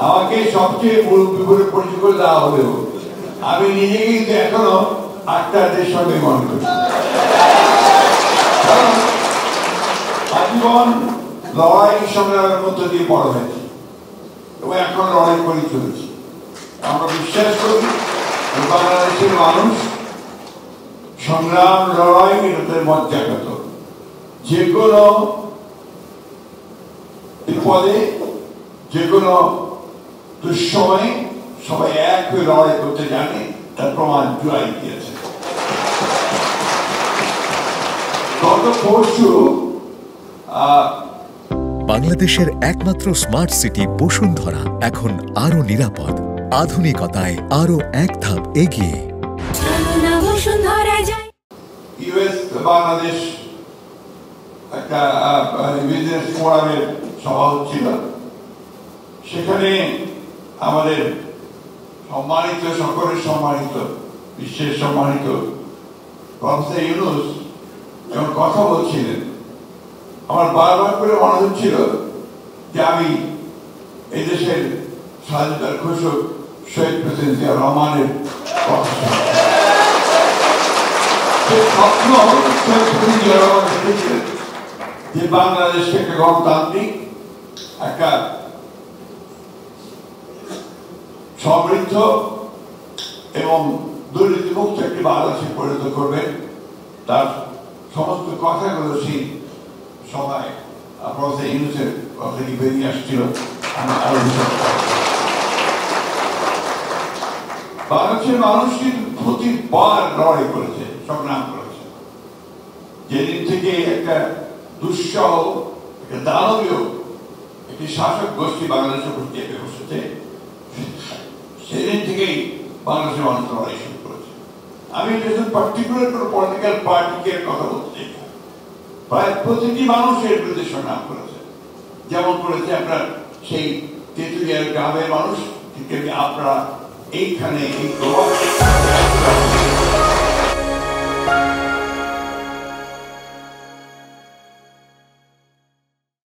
আমাকে সবচেয়ে মুরব্বী বলে পরিচয় করে দেওয়া হলেও আমি নিজেকে কিন্তু এখনো আক্তারদের সঙ্গে মনে করি। আজীবন লড়াই সংগ্রামের মধ্য দিয়ে বড় হয়েছে এবং এখন লড়াই করে চলেছি। আমরা বিশ্বাস করি বাংলাদেশের মানুষ সংগ্রাম লড়াই এটাতে মজ্জাগত। যে কোনো বিপদে যে কোনো দুঃসময়ে সবাই এক হয়ে লড়াই করতে জানে, তার প্রমাণ জুলাই দিয়েছে। গত পরশু বাংলাদেশের একমাত্র স্মার্ট সিটি বসুন্ধরা এখন আরো নিরাপদ, আধুনিকতায় আরো এক ধাপ এগিয়ে। ইউএস বাংলাদেশ একটা বিজনেস ফোরামের সভা হচ্ছিল। সেখানে আমাদের সম্মানিত, সকলের সম্মানিত, বিশ্বের সম্মানিত প্রফেসর ইউনূস যখন কথা বলছিলেন, আমার বারবার করে মনে হচ্ছিল যে আমি এই দেশের স্বাধীনতার ঘোষক শহীদ প্রেসিডেন্ট জিয়া রহমানের কথা স্বপ্ন যে বাংলাদেশকে একটা গণতান্ত্রিক, একটা সমৃদ্ধ এবং দুর্নীতিমুক্ত একটি বাংলাদেশে পরিণত করবে। তার সমস্ত কথাগুলো সেই সবাই প্রফেসর ইউনূসের কথা কি বেরিয়ে আসছিল। বাংলাদেশের মানুষ কিন্তু প্রতিবার লড়াই করেছে, সংগ্রাম করেছে। যেদিন থেকে একটা দুঃসহ, একটা দানবীয় একটি শাসক গোষ্ঠী বাংলাদেশের উপর চেপে বসেছে, সেদিন থেকেই বাংলাদেশের মানুষ লড়াই শুরু করেছে। আমি পার্টিকুলার কোনো পলিটিক্যাল পার্টিকে কথা বলতে চাই না, প্রায় প্রতিটি মানুষ এর বিরুদ্ধে সংগ্রাম করেছে। যেমন করেছে আপনার সেই তেঁতুলিয়ার গ্রামের মানুষ, ঠিক আপনারা এইখানে এই